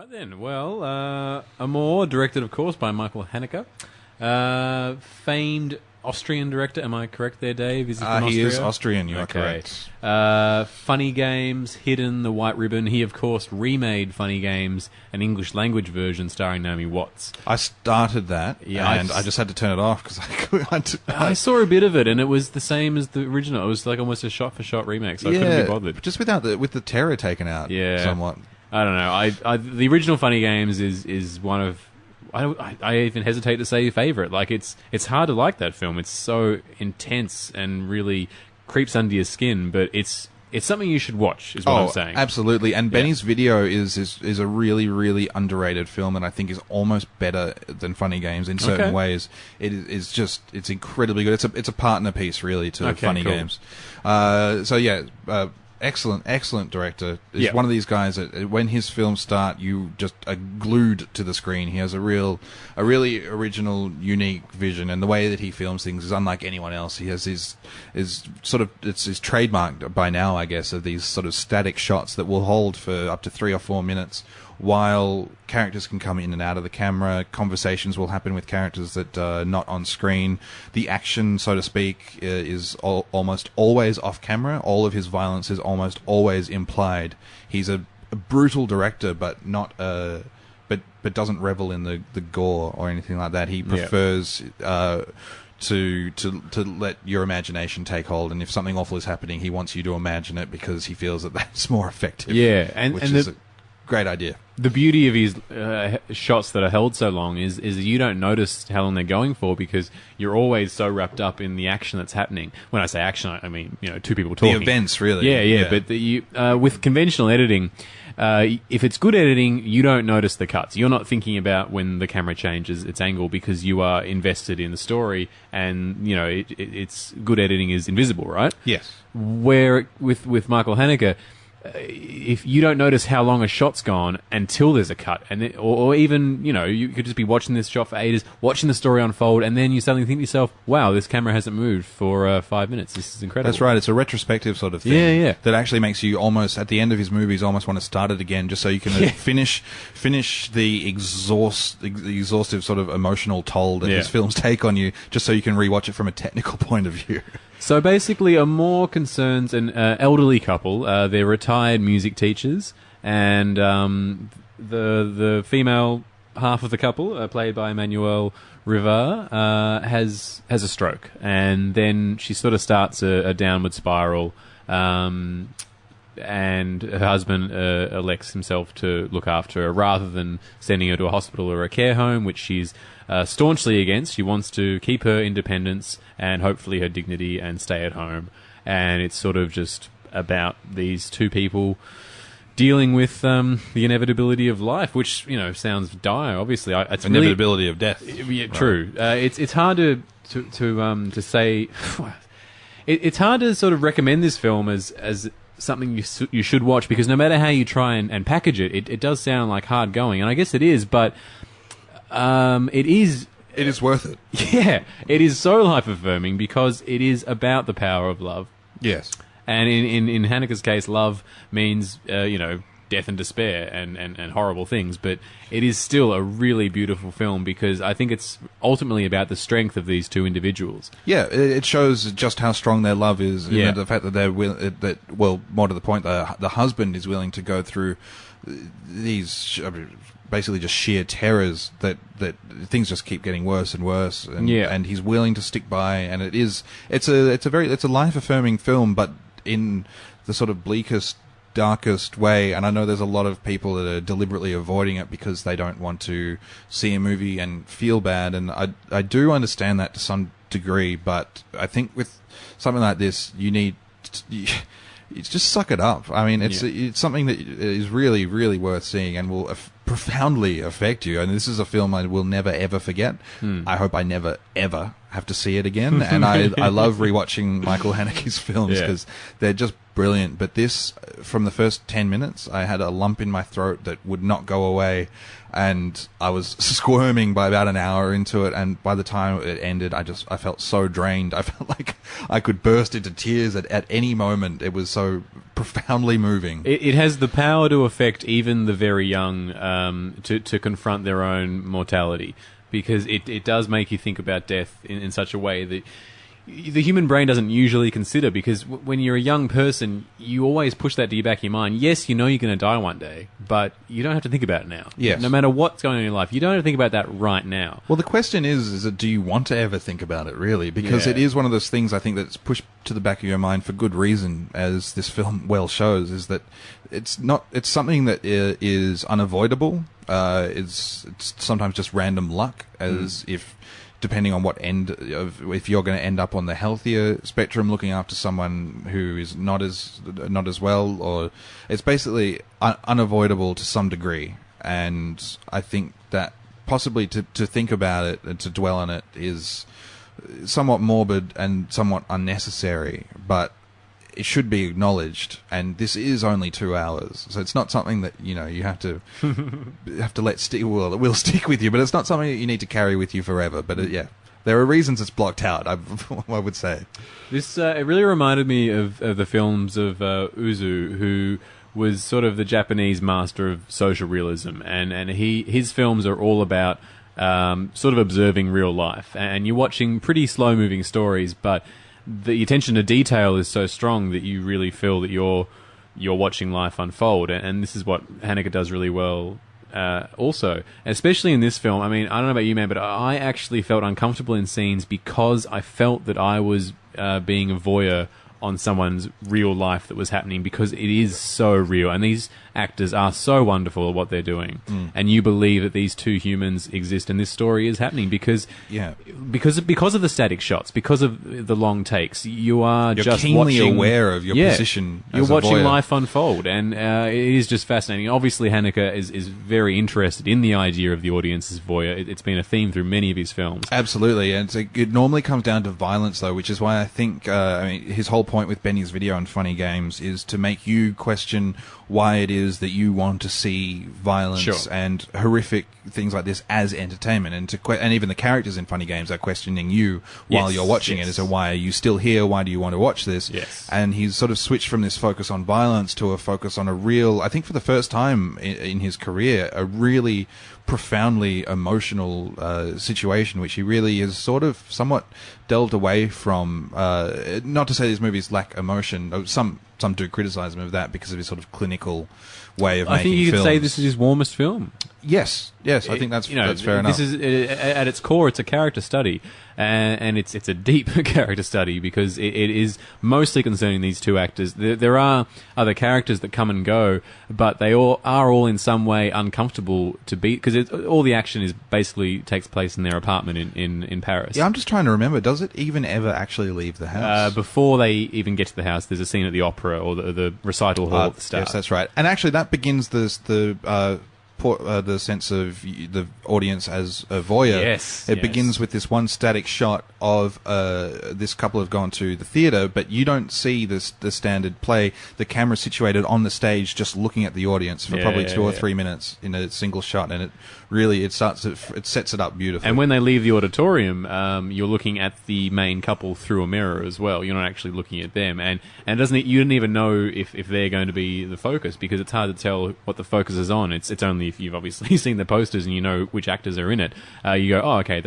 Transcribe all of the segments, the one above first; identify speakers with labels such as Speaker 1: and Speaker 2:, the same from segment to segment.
Speaker 1: Right then. Well, Amour, directed, of course, by Michael Haneke. Famed Austrian director. Am I correct there, Dave? Is he from Austria?
Speaker 2: He is Austrian, you are correct.
Speaker 1: Funny Games, Hidden, The White Ribbon. He, of course, remade Funny Games, an English language version starring Naomi Watts.
Speaker 2: I started that, and I just had to turn it off because
Speaker 1: I saw a bit of it, and it was the same as the original. It was like almost a shot-for-shot remake, so I couldn't be bothered.
Speaker 2: Just with the terror taken out somewhat.
Speaker 1: I don't know. The original Funny Games is one of... I even hesitate to say favourite. Like, it's hard to like that film. It's so intense and really creeps under your skin, but it's something you should watch, is what I'm saying.
Speaker 2: Absolutely. And Benny's Video is a really, really underrated film, and I think is almost better than Funny Games in certain ways. It's incredibly good. It's a partner piece, really, to Funny Games. Excellent director. He's one of these guys that when his films start, you just are glued to the screen. He has a really original, unique vision, and the way that he films things is unlike anyone else. He has his trademark by now, I guess, of these sort of static shots that will hold for up to 3 or 4 minutes, while characters can come in and out of the camera. Conversations will happen with characters that are not on screen. The action, so to speak, is almost always off camera. All of his violence is almost always implied. He's a brutal director, but not but doesn't revel in the gore or anything like that. He prefers to let your imagination take hold, and if something awful is happening, he wants you to imagine it because he feels that that's more effective.
Speaker 1: Yeah, and
Speaker 2: a great idea.
Speaker 1: The beauty of his shots that are held so long is you don't notice how long they're going for because you're always so wrapped up in the action that's happening. When I say action, I mean, two people talking.
Speaker 2: The events, really.
Speaker 1: Yeah. But with conventional editing, if it's good editing, you don't notice the cuts. You're not thinking about when the camera changes its angle because you are invested in the story, and it's good editing is invisible, right?
Speaker 2: Yes.
Speaker 1: Where with Michael Haneke, if you don't notice how long a shot's gone until there's a cut, and then, or even you could just be watching this shot for ages, watching the story unfold, and then you suddenly think to yourself, "Wow, this camera hasn't moved for 5 minutes. This is incredible."
Speaker 2: That's right. It's a retrospective sort of thing. Yeah. That actually makes you almost at the end of his movies almost want to start it again, just so you can finish the exhaustive sort of emotional toll that his films take on you, just so you can rewatch it from a technical point of view.
Speaker 1: So basically, Amour concerns an elderly couple. They're retired music teachers, and the female half of the couple, played by Emmanuelle Rivard, has a stroke, and then she sort of starts a downward spiral. And her husband elects himself to look after her rather than sending her to a hospital or a care home, which she's staunchly against. She wants to keep her independence and hopefully her dignity and stay at home. And it's sort of just about these two people dealing with the inevitability of life, which sounds dire. Obviously, it's
Speaker 2: inevitability of death.
Speaker 1: Yeah, true. It's hard to say. It's hard to sort of recommend this film as something you should watch, because no matter how you try and package it does sound like hard going, and I guess it is, but it is
Speaker 2: worth it.
Speaker 1: Yeah, it is so life-affirming because it is about the power of love.
Speaker 2: Yes.
Speaker 1: And in Haneke's case, love means death and despair and horrible things, but it is still a really beautiful film because I think it's ultimately about the strength of these two individuals.
Speaker 2: Yeah, it shows just how strong their love is.
Speaker 1: Yeah.
Speaker 2: The fact that more to the point, the husband is willing to go through these basically just sheer terrors that things just keep getting worse and worse, and he's willing to stick by, and it's a life affirming film, but in the sort of bleakest, darkest way. And I know there's a lot of people that are deliberately avoiding it because they don't want to see a movie and feel bad, and I do understand that to some degree, but I think with something like this you need just suck it up. I mean, it's something that is really, really worth seeing and will profoundly affect you. And this is a film I will never, ever forget. I hope I never, ever have to see it again. And I love rewatching Michael Haneke's films because they're just brilliant. But this, from the first 10 minutes, I had a lump in my throat that would not go away. And I was squirming by about an hour into it, and by the time it ended, I felt so drained. I felt like I could burst into tears at any moment. It was so profoundly moving.
Speaker 1: It has the power to affect even the very young to confront their own mortality, because it does make you think about death in such a way that the human brain doesn't usually consider, because when you're a young person, you always push that to the back of your mind. Yes, you know you're going to die one day, but you don't have to think about it now.
Speaker 2: Yes.
Speaker 1: No matter what's going on in your life, you don't have to think about that right now.
Speaker 2: Well, the question is that do you want to ever think about it, really? Because it is one of those things, I think, that's pushed to the back of your mind for good reason, as this film well shows, is that it's something that is unavoidable. It's sometimes just random luck, as if... depending on what end of, if you're going to end up on the healthier spectrum looking after someone who is not as well, or it's basically unavoidable to some degree. And I think that possibly to think about it and to dwell on it is somewhat morbid and somewhat unnecessary, but it should be acknowledged. And this is only 2 hours, so it's not something that you have to let stick. Well, it will stick with you, but it's not something that you need to carry with you forever. But there are reasons it's blocked out, I would say. This
Speaker 1: it really reminded me of the films of Uzu, who was sort of the Japanese master of social realism, and his films are all about sort of observing real life, and you're watching pretty slow moving stories, but the attention to detail is so strong that you really feel that you're watching life unfold, and this is what Haneke does really well. Also, especially in this film, I mean, I don't know about you, man, but I actually felt uncomfortable in scenes because I felt that I was being a voyeur on someone's real life that was happening, because it is so real, and these actors are so wonderful at what they're doing, and you believe that these two humans exist and this story is happening because of the static shots, because of the long takes. You're just
Speaker 2: keenly
Speaker 1: watching,
Speaker 2: aware of your position.
Speaker 1: You're watching
Speaker 2: voyeur.
Speaker 1: Life unfold, and it is just fascinating. Obviously, Haneke is very interested in the idea of the audience as voyeur. It's been a theme through many of his films.
Speaker 2: Absolutely, and it normally comes down to violence, though, which is why I think his whole point with Benny's Video and Funny Games is to make you question why it is that you want to see violence and horrific things like this as entertainment, and even the characters in Funny Games are questioning you while you're watching it. So why are you still here? Why do you want to watch this?
Speaker 1: Yes.
Speaker 2: And he's sort of switched from this focus on violence to a focus on a real, I think for the first time in his career, a really profoundly emotional situation, which he really is sort of somewhat delved away from. Not to say these movies lack emotion. Some do criticize him of that because of his sort of clinical way of making films. I think you
Speaker 1: could say this is his warmest film.
Speaker 2: Yes, I think that's fair enough.
Speaker 1: This is at its core, it's a character study, and it's a deep character study, because it is mostly concerning these two actors. There are other characters that come and go, but they are all in some way uncomfortable to be, because all the action is basically takes place in their apartment in Paris.
Speaker 2: Yeah, I'm just trying to remember. Does it even ever actually leave the house?
Speaker 1: Before they even get to the house, there's a scene at the opera or the recital hall at the start.
Speaker 2: Yes, that's right. And actually, that begins the sense of the audience as a voyeur.
Speaker 1: Yes.
Speaker 2: It begins with this one static shot of this couple have gone to the theatre, but you don't see the standard play. The camera's situated on the stage just looking at the audience for probably 2 or 3 minutes in a single shot, and it sets it up beautifully.
Speaker 1: And when they leave the auditorium, you're looking at the main couple through a mirror as well. You're not actually looking at them, and you don't even know if they're going to be the focus, because it's hard to tell what the focus is on. It's only if you've obviously seen the posters and you know which actors are in it. You go, oh, okay,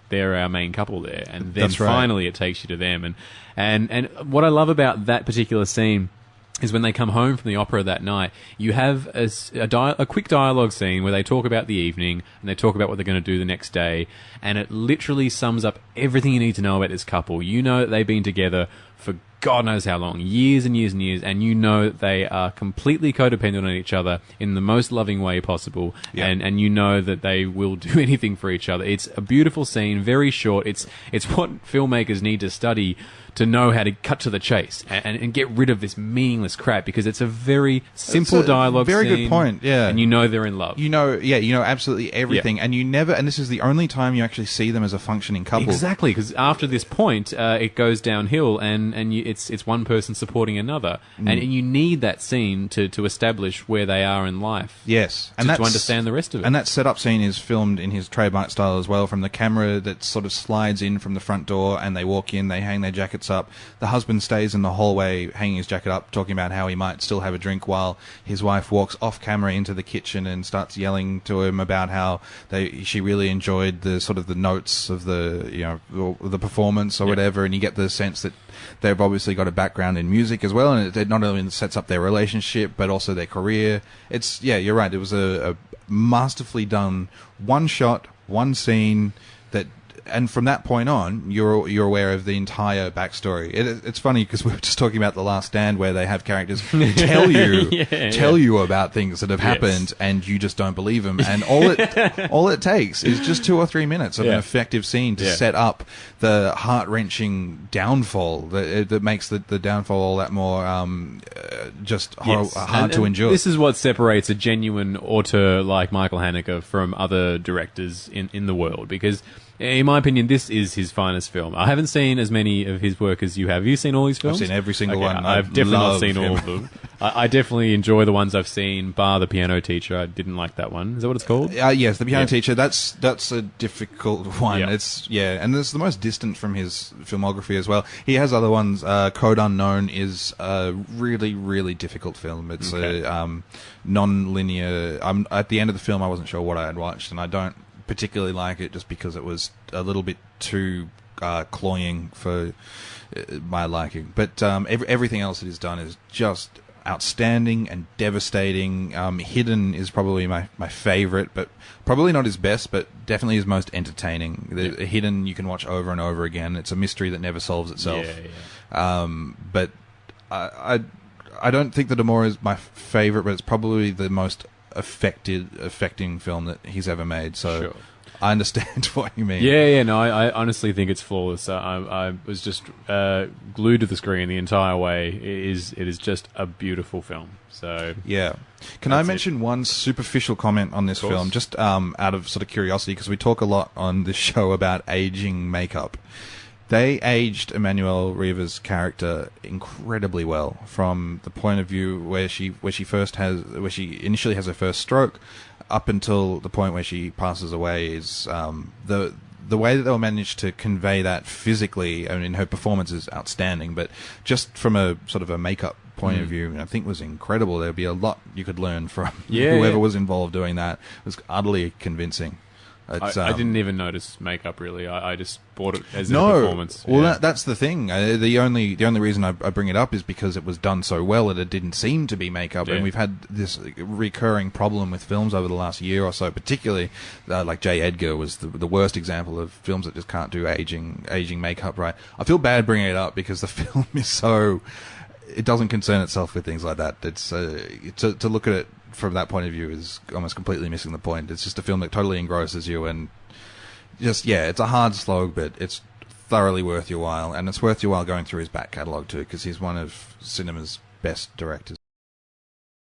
Speaker 1: they're our main couple there, and then finally it takes you to them. And what I love about that particular scene is when they come home from the opera that night, you have a quick dialogue scene where they talk about the evening and they talk about what they're going to do the next day, and it literally sums up everything you need to know about this couple. You know that they've been together for God knows how long, years and years and years, and you know that they are completely codependent on each other in the most loving way possible, and you know that they will do anything for each other. It's a beautiful scene, very short. It's what filmmakers need to study to know how to cut to the chase and get rid of this meaningless crap, because it's a very simple dialogue
Speaker 2: very
Speaker 1: scene,
Speaker 2: good point, yeah.
Speaker 1: and you know they're in love.
Speaker 2: You know absolutely everything, and you never, and this is the only time you actually see them as a functioning couple.
Speaker 1: Exactly, because after this point, it goes downhill, and it's one person supporting another, and you need that scene to establish where they are in life.
Speaker 2: Yes,
Speaker 1: and to understand the rest of it.
Speaker 2: And that setup scene is filmed in his trademark style as well, from the camera that sort of slides in from the front door, and they walk in, they hang their jackets up. The husband stays in the hallway hanging his jacket up, talking about how he might still have a drink, while his wife walks off camera into the kitchen and starts yelling to him about how she really enjoyed the sort of the notes of the performance or whatever, and you get the sense that they've obviously got a background in music as well, and it not only sets up their relationship but also their career. It's, you're right, it was a masterfully done one shot, one scene that, and from that point on, you're aware of the entire backstory. It's funny because we were just talking about The Last Stand, where they have characters tell you about things that have happened, and you just don't believe them. And all it takes is just 2 or 3 minutes of an effective scene to set up the heart-wrenching downfall that makes the downfall all that more hard to endure.
Speaker 1: This is what separates a genuine auteur like Michael Haneke from other directors in the world, because in my opinion, this is his finest film. I haven't seen as many of his work as you have. Have you seen all his films?
Speaker 2: I've seen every single one.
Speaker 1: I've definitely not seen all of them. I definitely enjoy the ones I've seen, bar The Piano Teacher. I didn't like that one. Is that what it's called?
Speaker 2: Yes, The Piano Teacher. That's a difficult one.
Speaker 1: Yeah.
Speaker 2: And it's the most distant from his filmography as well. He has other ones. Code Unknown is a really, really difficult film. It's a non-linear. At the end of the film, I wasn't sure what I had watched, and I don't particularly like it just because it was a little bit too cloying for my liking. But everything else that he's done is just outstanding and devastating. Hidden is probably my favorite, but probably not his best, but definitely his most entertaining. Hidden you can watch over and over again. It's a mystery that never solves itself. But I don't think that Amour is my favorite, but it's probably the most affecting film that he's ever made. So sure. I understand what you mean.
Speaker 1: No, I honestly think it's flawless. I was just glued to the screen the entire way. It is just a beautiful film. So
Speaker 2: yeah. Can I mention one superficial comment on this film, just out of sort of curiosity, because we talk a lot on this show about aging makeup. They aged Emmanuelle Riva's character incredibly well, from the point of view where she initially has her first stroke, up until the point where she passes away. Is the way that they'll manage to convey that physically. I mean, her performance is outstanding, but just from a sort of a makeup point of view, I think was incredible. There'd be a lot you could learn from whoever was involved doing that. It was utterly convincing.
Speaker 1: I didn't even notice makeup, really. I just bought it as a performance.
Speaker 2: Well, that's the thing. The only reason I bring it up is because it was done so well that it didn't seem to be makeup, and we've had this recurring problem with films over the last year or so, particularly like J. Edgar was the worst example of films that just can't do aging makeup right. I feel bad bringing it up because the film is so... It doesn't concern itself with things like that. It's to look at it from that point of view is almost completely missing the point. It's just a film that totally engrosses you, and just it's a hard slog, but it's thoroughly worth your while, and it's worth your while going through his back catalogue too, because he's one of cinema's best directors.